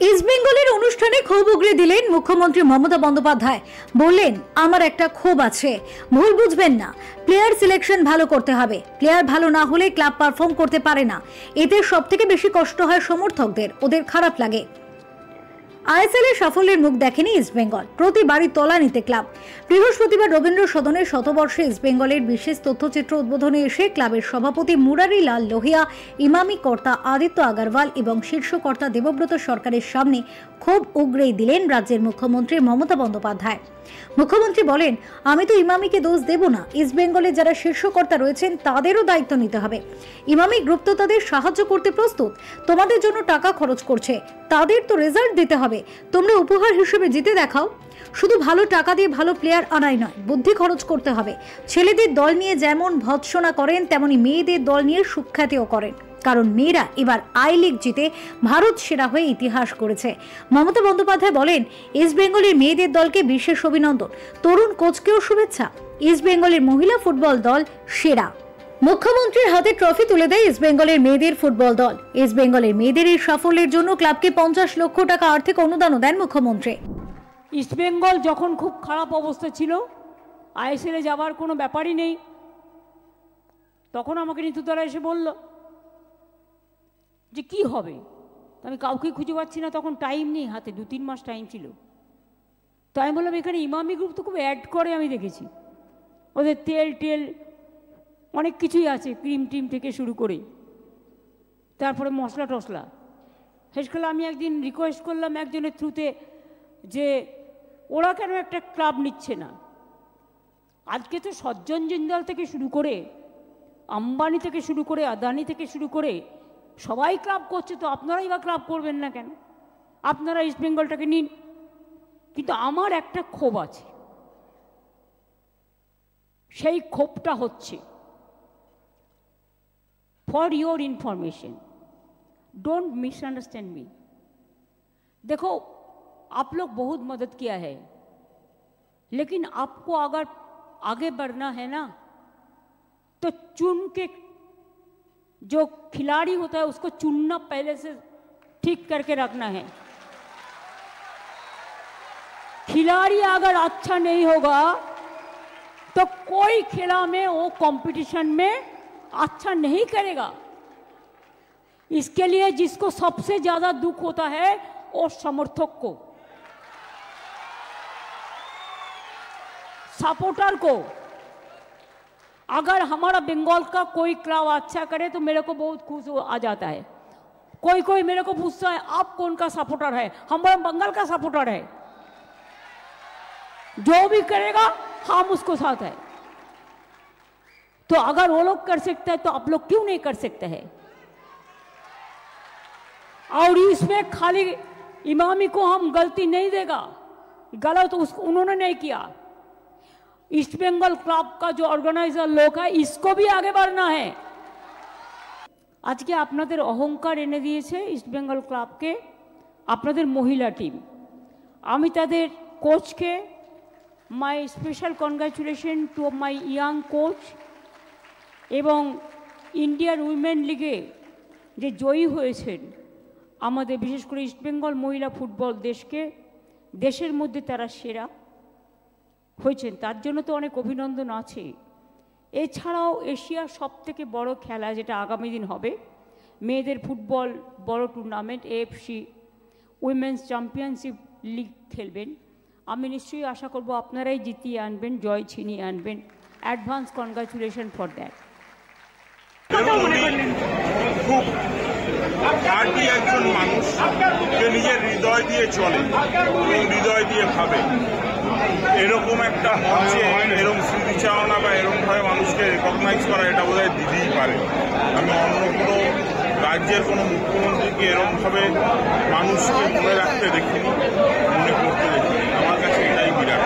East বেঙ্গলের অনুষ্ঠানে ক্ষোভ উগরে দিলেন মুখ্যমন্ত্রী মমতা বন্দ্যোপাধ্যায়। বললেন, আমার একটা ক্ষোভ আছে, ভুল বুঝবেন না। প্লেয়ার সিলেকশন ভালো করতে হবে। প্লেয়ার ভালো না হলে ক্লাব পারফর্ম করতে পারে না। এতে সবথেকে বেশি কষ্ট হয় সমর্থকদের, ওদের খারাপ লাগে। আইএসএল এর সাফল্যের মুখ দেখেনি ইস্টবেঙ্গল, প্রতিবারই তলানিতে ক্লাব। বৃহস্পতিবার রবীন্দ্র সদনের শতবর্ষে ইস্টবেঙ্গলের বিশেষ তথ্যচিত্র উদ্বোধনে এসে ক্লাবের সভাপতি মুরারি লাল লোহিয়া, ইমামি কর্তা আদিত্য আগরওয়াল এবং শীর্ষ কর্তা দেবব্রত সরকারের সামনে ক্ষোভ উগরেই দিলেন রাজ্যের মুখ্যমন্ত্রী মমতা বন্দ্যোপাধ্যায়। মুখ্যমন্ত্রী বলেন, আমি তো ইমামিকে দোষ দেব না। ইস্টবেঙ্গলে যারা শীর্ষকর্তা রয়েছেন তাদেরও দায়িত্ব নিতে হবে। ইমামি গ্রুপ তো তাদের সাহায্য করতে প্রস্তুত, তোমাদের জন্য টাকা খরচ করছে, তাদের তো রেজাল্ট দিতে হবে। তোমরা উপহার হিসেবে জিতে দেখাও। শুধু ভালো টাকা দিয়ে ভালো প্লেয়ার আনাই নয়, বুদ্ধি খরচ করতে হবে। ছেলেদের দল নিয়ে যেমন ভৎসনা করেন, তেমনি মেয়েদের দল নিয়ে সুখ্যাতিও করেন, কারণ মেয়েরা এবার আই লিগ জিতে ভারত সেরা হয়ে ইতিহাস করেছে। মমতা বন্দ্যোপাধ্যায় বলেন, ইস্ট বেঙ্গলের মেয়েদের দলকে বিশেষ অভিনন্দন, তরুণ কোচকেও শুভেচ্ছা। ইস্ট বেঙ্গলের মহিলা ফুটবল দল সেরা। মুখ্যমন্ত্রীর হাতে ট্রফি তুলে দেয় ইস্ট বেঙ্গলের মেয়েদের ফুটবল দল। ইস্ট বেঙ্গলের মেয়েদের এই সাফল্যের জন্য ক্লাবকে 50 লক্ষ টাকা আর্থিক অনুদানও দেন মুখ্যমন্ত্রী। ইস্ট বেঙ্গল যখন খুব খারাপ অবস্থা ছিল, আইএসএলে যাবার কোনো ব্যাপারই নেই, তখন আমাকে নিতুতলা এসে বলল যে কি হবে। আমি কাউকেই খুঁজে পাচ্ছি না, তখন টাইম নেই হাতে, 2-3 মাস টাইম ছিল। তো আমি বললাম, এখানে ইমামি গ্রুপ তো খুব অ্যাড করে, আমি দেখেছি ওদের তেল টেল অনেক কিছুই আছে, ক্রিম টিম থেকে শুরু করে, তারপরে মশলা টশলা। শেষকালে আমি একদিন রিকোয়েস্ট করলাম একজনের থ্রুতে যে ওরা কেন একটা ক্লাব নিচ্ছে না। আজকে তো সজ্জন জিন্দাল থেকে শুরু করে, আম্বানি থেকে শুরু করে, আদানি থেকে শুরু করে সবাই ক্লাব করছে, তো আপনারাই বা ক্লাব করবেন না কেন? আপনারা ইস্ট বেঙ্গলটাকে নিন। কিন্তু আমার একটা ক্ষোভ আছে, সেই ক্ষোভটা হচ্ছে, for your information, don't misunderstand मी। देखो, आप लोग बहुत मदद किया है, लेकिन आपको अगर आगे बढ़ना है ना, तो चुन के जो खिलाड़ी होता है उसको चुनना पहले से ठीक करके रखना है। खिलाड़ी अगर अच्छा नहीं होगा तो कोई खेला में वो कंपटीशन में अच्छा नहीं करेगा। इसके लिए जिसको सबसे ज्यादा दुख होता है वो समर्थक को, सपोर्टर को। अगर हमारा बंगाल का कोई क्लब अच्छा करे तो मेरे को बहुत खुश आ जाता है। कोई मेरे को पूछता है, आप कौन का सपोर्टर है? हमारा बंगाल का सपोर्टर है, जो भी करेगा हम उसको साथ है। तो अगर वो लोग कर सकते हैं तो आप लोग क्यों नहीं कर सकते हैं? और इसमें खाली इमामी को हम गलती नहीं देगा, गलत उन्होंने नहीं किया। ईस्ट बंगाल क्लब का जो ऑर्गेनाइजर लोग है, इसको भी आगे बढ़ना है। आज के আপনাদের অহংকার এনে দিয়েছে ইস্ট বেঙ্গল ক্লাবকে আপনাদের মহিলা টিম। আমি তাদের কোচকে my special congratulation to my young coach, এবং ইন্ডিয়ান উইমেন লিগে যে জয়ী হয়েছেন আমাদের, বিশেষ করে ইস্টবেঙ্গল মহিলা ফুটবল দেশের মধ্যে তারা সেরা হয়েছেন, তার জন্য তো অনেক অভিনন্দন আছে। এছাড়াও এশিয়ার সবথেকে বড় খেলা যেটা আগামী দিন হবে, মেয়েদের ফুটবল বড় tournament AFC women's championship league খেলবেন। আমি নিশ্চয়ই আশা করব আপনারাই জিতিয়ে আনবেন, জয় ছিনিয়ে আনবেন। Advance congratulation for that. খুব পার্টি একজন মানুষ যে নিজের হৃদয় দিয়ে চলে, হৃদয় দিয়ে ভাবে, এরকম একটা মঞ্চে এরকম স্মৃতিচারণা বা এরকমভাবে মানুষকে রেকগনাইজ করা, এটা বোধহয় দিতেই পারে। আমি অন্য কোনো রাজ্যের কোনো মুখ্যমন্ত্রীকে এরকমভাবে মানুষকে ধরে রাখতে দেখিনি, মনে করতে দেখিনি। আমার কাছে এটাই বিরাট।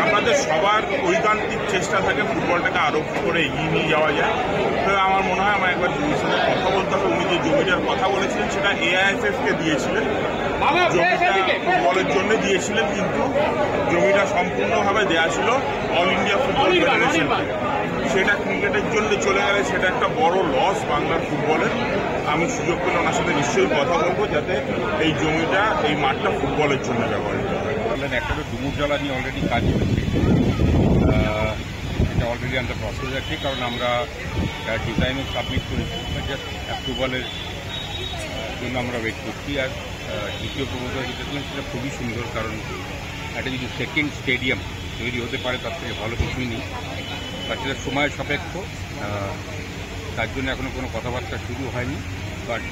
আমাদের সবার ঐকান্তিক চেষ্টা থাকে ফুটবলটাকে আরো কি করে এগিয়ে নিয়ে যাওয়া যায়। তবে আমার মনে হয় আমার একবার জমির সাথে কথা বলতে হবে। উনি যে জমিটার কথা বলেছিলেন সেটা এআইএফএফকে দিয়েছিলেন, জমিটা ফুটবলের জন্য দিয়েছিলেন, কিন্তু জমিটা সম্পূর্ণভাবে দেওয়া ছিল অল ইন্ডিয়া ফুটবল ফেডারেশন। সেটা ক্রিকেটের জন্য চলে গেলে সেটা একটা বড় লস বাংলার ফুটবলের। আমি সুযোগ পেলে ওনার সাথে নিশ্চয়ই কথা বলবো যাতে এই জমিটা, এই মাঠটা ফুটবলের জন্য ব্যবহৃত হয়। একটা ডুমুর জ্বালা নিয়ে অলরেডি কাজ চলছে, এটা অলরেডি আন্ডার প্রসেস আছে, কারণ আমরা ডিজাইনও সাবমিট করেছি, জাস্ট অ্যাপ্রুভালের জন্য আমরা ওয়েট করছি। আর দ্বিতীয় প্রপোজাল যেটা ছিলেন সেটা খুবই সুন্দর, কারণ একটা যদি সেকেন্ড স্টেডিয়াম তৈরি হতে পারে তার থেকে ভালো কিছুই নেই, বাট সেটা সময় সাপেক্ষ, তার জন্য এখনও কোনো কথাবার্তা শুরু হয়নি, বাট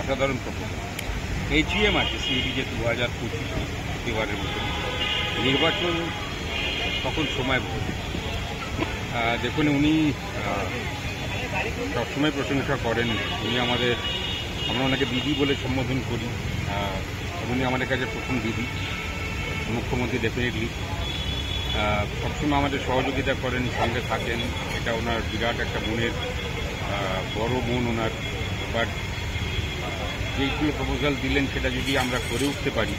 অসাধারণ প্রপোজাল। এইচইএম আছে সিইডি যে 2025 এবারের মতো, নির্বাচন তখন সময় বলবে। দেখুন, উনি সবসময় প্রশংসা করেন, আমরা ওনাকে দিদি বলে সম্বোধন করি, উনি আমাদের কাছে প্রথম দিদি, মুখ্যমন্ত্রী ডেফিনেটলি সবসময় আমাদের সহযোগিতা করেন, সঙ্গে থাকেন, এটা ওনার বিরাট একটা মনের বড় মন ওনার। বাট যেই প্রপোজাল দিলেন সেটা যদি আমরা করে উঠতে পারি,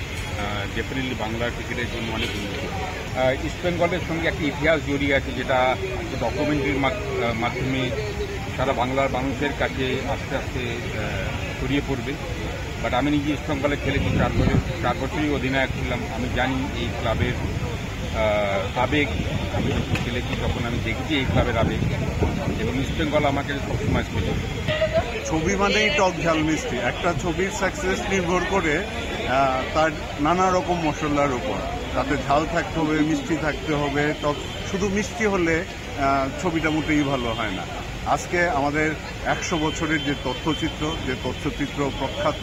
ডেফিনেটলি বাংলার ক্রিকেটের জন্য অনেক উন্নত। ইস্টবেঙ্গলের সঙ্গে একটা ইতিহাস জড়িয়ে আছে, যেটা ডকুমেন্টারির মাধ্যমে সারা বাংলার মানুষের কাছে আস্তে আস্তে ছড়িয়ে পড়বে। বাট আমি নিজে ইস্টবেঙ্গলে খেলেছি 4 বছরই অধিনায়ক ছিলাম, আমি জানি এই ক্লাবের আবেগ। আমি যখন খেলেছি তখন আমি দেখছি এই ক্লাবের আবেগ, এবং ইস্টবেঙ্গল আমাকে সবসময় স্পেশাল। ছবি মানেই টক ঝাল মিষ্টি। একটা ছবির সাকসেস নির্ভর করে তার নানা রকম মশলার উপর, তাতে ঝাল থাকতে হবে, মিষ্টি থাকতে হবে। টক শুধু মিষ্টি হলে ছবিটা মোটেই ভালো হয় না। আজকে আমাদের 100 বছরের যে তথ্যচিত্র প্রখ্যাত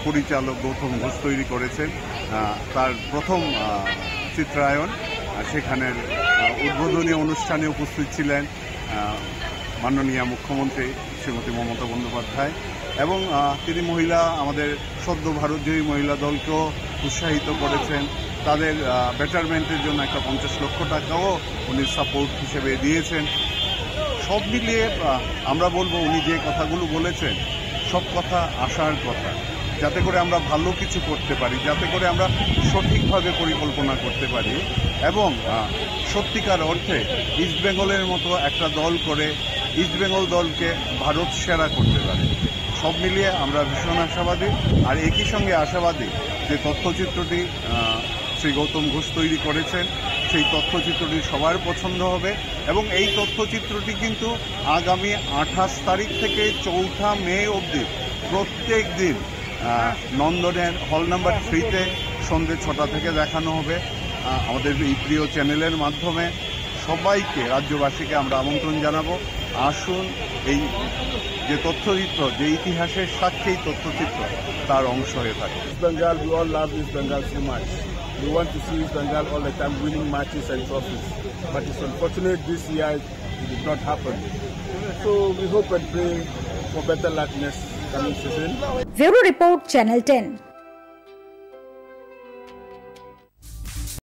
পরিচালক গৌতম ঘোষ তৈরি করেছেন, তার প্রথম চিত্রায়ন, সেখানের উদ্বোধনী অনুষ্ঠানে উপস্থিত ছিলেন মাননীয় মুখ্যমন্ত্রী শ্রীমতী মমতা বন্দ্যোপাধ্যায়, এবং তিনি আমাদের সদ্য ভারতজয়ী মহিলা দলকেও উৎসাহিত করেছেন। তাদের বেটারমেন্টের জন্য একটা 50 লক্ষ টাকাও উনি সাপোর্ট হিসেবে দিয়েছেন। সব মিলিয়ে আমরা বলবো, উনি যে কথাগুলো বলেছেন সব কথা আশার কথা, যাতে করে আমরা ভালো কিছু করতে পারি, যাতে করে আমরা সঠিকভাবে পরিকল্পনা করতে পারি, এবং সত্যিকার অর্থে ইস্টবেঙ্গলের মতো একটা দল করে ইস্টবেঙ্গল দলকে ভারত সেরা করতে পারে। সব মিলিয়ে আমরা ভীষণ আশাবাদী। আর একই সঙ্গে আশাবাদী যে তথ্যচিত্রটি শ্রী গৌতম ঘোষ তৈরি করেছেন, সেই তথ্যচিত্রটি সবার পছন্দ হবে। এবং এই তথ্যচিত্রটি কিন্তু আগামী 28 তারিখ থেকে 4 মে অবধি প্রত্যেক দিন নন্দনের হল নাম্বার 3-তে সন্ধ্যে 6টা থেকে দেখানো হবে। আমাদের এই প্রিয় চ্যানেলের মাধ্যমে সবাইকে, রাজ্যবাসীকে আমরা আমন্ত্রণ জানাবো, আসুন এই যে তথ্যচিত্র, যে ইতিহাসের সাক্ষী তথ্যচিত্র, তার অংশ হয়ে থাকে। East Bengal, we all love East Bengal so much. We want to see East Bengal all the time winning matches and trophies. But it's unfortunate this year it did not happen. So we hope and pray for better luck next coming season. Bureau Report, Channel 10.